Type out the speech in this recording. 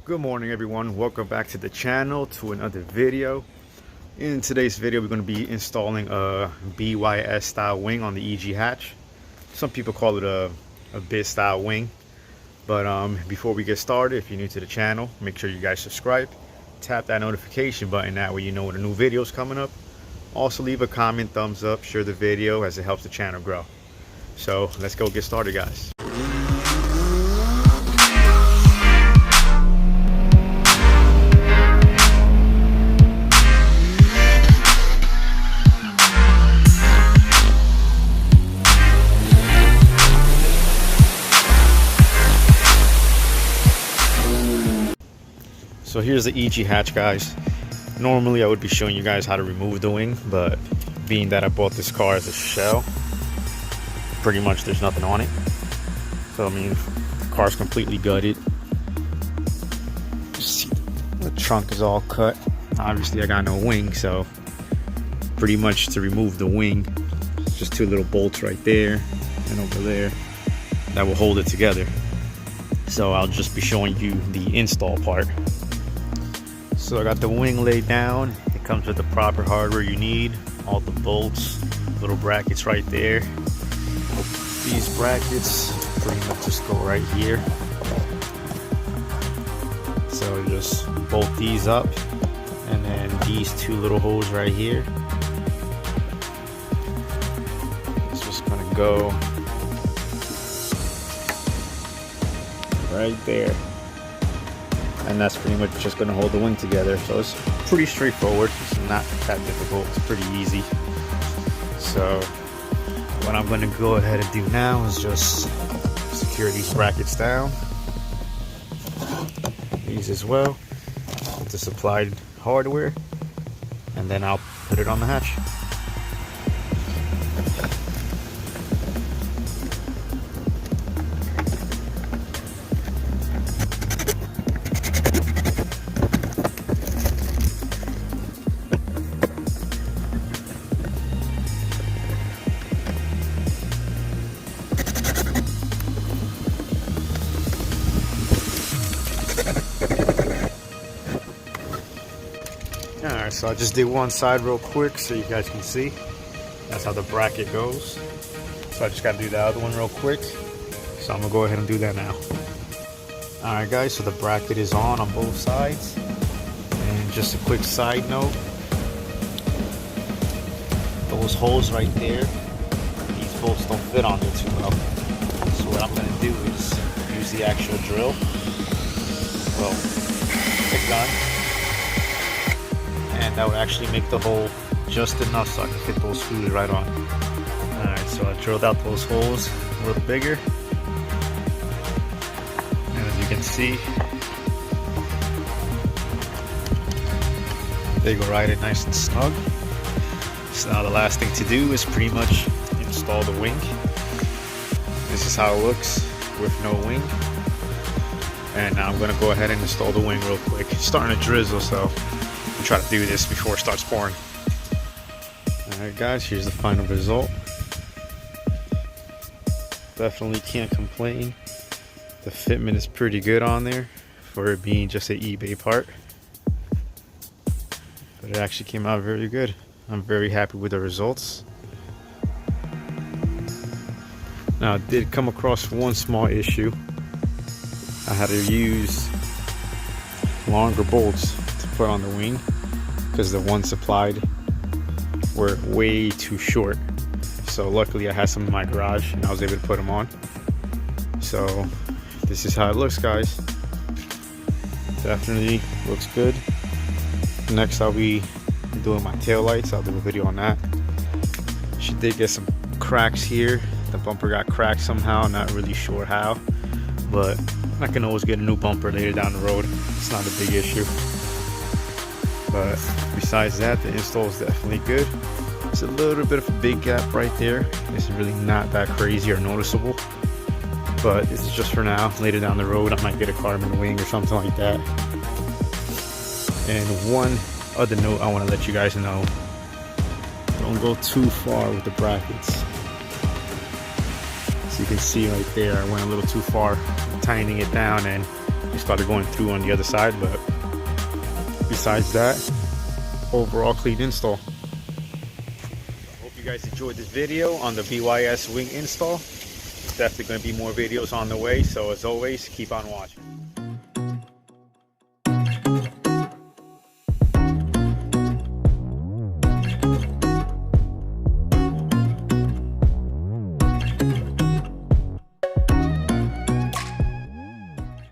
Good morning everyone, welcome back to the channel to another video. In today's video we're going to be installing a BYS style wing on the EG hatch. Some people call it a BIS style wing, but before we get started, if you're new to the channel, make sure you guys subscribe, tap that notification button, that way you know when a new video is coming up. Also leave a comment, thumbs up, share the video as it helps the channel grow. So let's go get started, guys. So here's the EG hatch, guys. Normally I would be showing you guys how to remove the wing, but being that I bought this car as a shell, pretty much there's nothing on it. So I mean, the car's completely gutted. See, the trunk is all cut. Obviously I got no wing, so pretty much to remove the wing, just two little bolts right there and over there that will hold it together. So I'll just be showing you the install part. So I got the wing laid down. It comes with the proper hardware you need, all the bolts, little brackets right there. These brackets pretty much just go right here. So just bolt these up, and then these two little holes right here. It's just gonna go right there. And that's pretty much just going to hold the wing together. So it's pretty straightforward. It's not that difficult. It's pretty easy. So what I'm going to go ahead and do now is just secure these brackets down. These as well with the supplied hardware. And then I'll put it on the hatch. Alright, so I just did one side real quick so you guys can see. That's how the bracket goes. So I just got to do the other one real quick. So I'm going to go ahead and do that now. Alright guys, so the bracket is on both sides. And just a quick side note. Those holes right there, these bolts don't fit on there too well. So what I'm going to do is use the actual drill. Well, the gun. And that would actually make the hole just enough so I can fit those screws right on. Alright, so I drilled out those holes a little bigger. And as you can see, they go right in nice and snug. So now the last thing to do is pretty much install the wing. This is how it looks with no wing. And now I'm going to go ahead and install the wing real quick. It's starting to drizzle, so try to do this before it starts pouring. Alright guys, here's the final result. Definitely can't complain. The fitment is pretty good on there for it being just an eBay part. But it actually came out very good. I'm very happy with the results. Now I did come across one small issue. I had to use longer bolts to put on the wing, because the ones supplied were way too short. So luckily I had some in my garage and I was able to put them on. So this is how it looks, guys. Definitely looks good. Next I'll be doing my tail lights. I'll do a video on that. She did get some cracks here. The bumper got cracked somehow, not really sure how, but I can always get a new bumper later down the road. It's not a big issue. But besides that, the install is definitely good. It's a little bit of a big gap right there. It's really not that crazy or noticeable, but this is just for now. Later down the road I might get a carbon wing or something like that. And one other note I want to let you guys know, don't go too far with the brackets. So you can see right there, I went a little too far tightening it down, and We started going through on the other side, but besides that, overall clean install. I hope you guys enjoyed this video on the BYS wing install. Definitely going to be more videos on the way, so as always, keep on watching.